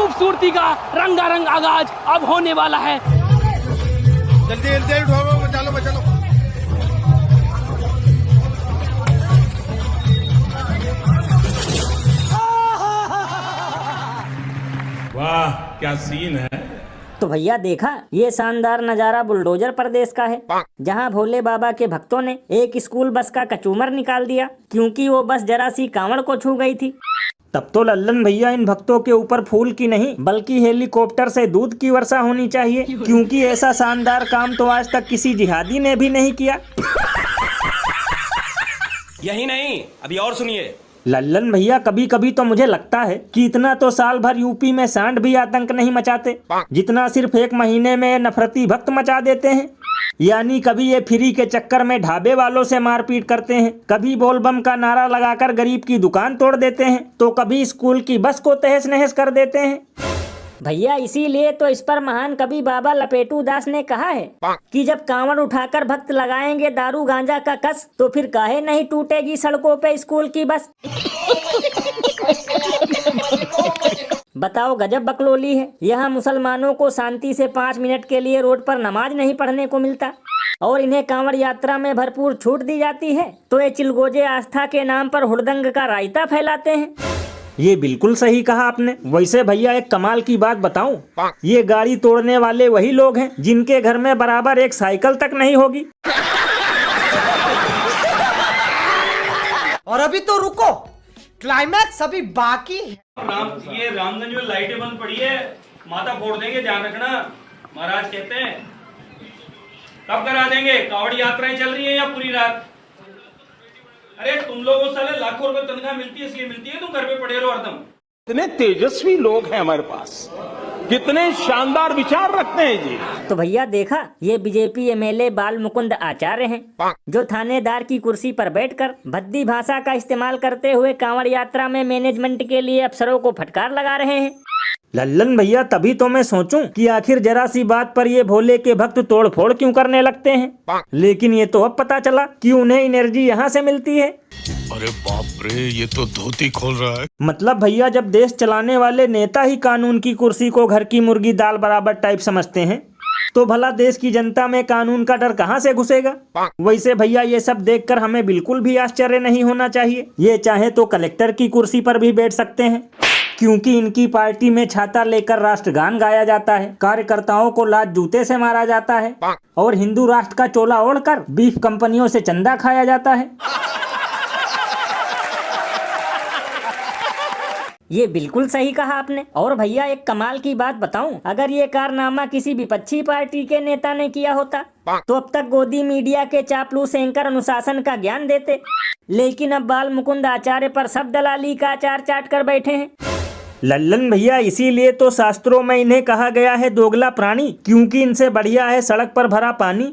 खूबसूरती का रंगारंग आगाज अब होने वाला है। जल्दी जल्दी उठाओ, बचा लो बचा लो। वाह क्या सीन है। तो भैया देखा, ये शानदार नजारा बुलडोजर प्रदेश का है, जहां भोले बाबा के भक्तों ने एक स्कूल बस का कचूमर निकाल दिया क्योंकि वो बस जरा सी कांवड़ को छू गई थी। तब तो लल्लन भैया इन भक्तों के ऊपर फूल की नहीं बल्कि हेलीकॉप्टर से दूध की वर्षा होनी चाहिए, क्योंकि ऐसा शानदार काम तो आज तक किसी जिहादी ने भी नहीं किया। यही नहीं, अभी और सुनिए। लल्लन भैया कभी कभी तो मुझे लगता है कि इतना तो साल भर यूपी में सांड भी आतंक नहीं मचाते जितना सिर्फ एक महीने में नफरती भक्त मचा देते हैं। यानी कभी ये फ्री के चक्कर में ढाबे वालों से मारपीट करते हैं, कभी बोलबम का नारा लगाकर गरीब की दुकान तोड़ देते हैं, तो कभी स्कूल की बस को तहस नहस कर देते हैं। भैया इसीलिए तो इस पर महान कवि बाबा लपेटू दास ने कहा है कि जब कांवड़ उठाकर भक्त लगाएंगे दारू गांजा का कस, तो फिर काहे नहीं टूटेगी सड़कों पे स्कूल की बस। बताओ गजब बकलोली है। यहाँ मुसलमानों को शांति से 5 मिनट के लिए रोड पर नमाज नहीं पढ़ने को मिलता और इन्हें कांवड़ यात्रा में भरपूर छूट दी जाती है, तो ये चिलगोजे आस्था के नाम पर हुड़दंग का रायता फैलाते हैं। ये बिल्कुल सही कहा आपने। वैसे भैया एक कमाल की बात बताऊं, ये गाड़ी तोड़ने वाले वही लोग हैं जिनके घर में बराबर एक साइकिल तक नहीं होगी। और अभी तो रुको, क्लाइमैक्स अभी बाकी है। ये रामगंज में लाइटें बंद पड़ी है, माथा फोड़ देंगे, ध्यान रखना। महाराज कहते हैं कब करा देंगे? कावड़ यात्राएं चल रही है या पूरी रात? अरे तुम लोगों साले लाखों रुपए तनख्वाह मिलती है, इसलिए मिलती है तुम घर पे पड़े रहो हरदम। कितने तेजस्वी लोग हैं हमारे पास, कितने शानदार विचार रखते हैं जी। तो भैया देखा, ये बीजेपी एमएलए बाल मुकुंद आचार्य हैं, जो थानेदार की कुर्सी पर बैठकर भद्दी भाषा का इस्तेमाल करते हुए कांवड़ यात्रा में मैनेजमेंट के लिए अफसरों को फटकार लगा रहे हैं। लल्लन भैया तभी तो मैं सोचूं कि आखिर जरा सी बात पर ये भोले के भक्त तोड़ फोड़ क्यों करने लगते हैं, लेकिन ये तो अब पता चला कि उन्हें एनर्जी यहाँ से मिलती है। अरे बाप रे, ये तो धोती खोल रहा है। मतलब भैया जब देश चलाने वाले नेता ही कानून की कुर्सी को घर की मुर्गी दाल बराबर टाइप समझते हैं, तो भला देश की जनता में कानून का डर कहाँ से घुसेगा। वैसे भैया ये सब देखकर हमें बिल्कुल भी आश्चर्य नहीं होना चाहिए। ये चाहे तो कलेक्टर की कुर्सी पर भी बैठ सकते हैं, क्योंकि इनकी पार्टी में छाता लेकर राष्ट्रगान गाया जाता है, कार्यकर्ताओं को लात जूते से मारा जाता है और हिंदू राष्ट्र का चोला ओढ़कर बीफ कंपनियों से चंदा खाया जाता है। ये बिल्कुल सही कहा आपने। और भैया एक कमाल की बात बताऊं, अगर ये कारनामा किसी विपक्षी पार्टी के नेता ने किया होता तो अब तक गोदी मीडिया के चापलूस एंकर अनुशासन का ज्ञान देते, लेकिन अब बाल मुकुंद आचार्य पर सब दलाली का अचार चाट कर बैठे हैं। लल्लन भैया इसीलिए तो शास्त्रों में इन्हें कहा गया है दोगला प्राणी, क्योंकि इनसे बढ़िया है सड़क पर भरा पानी।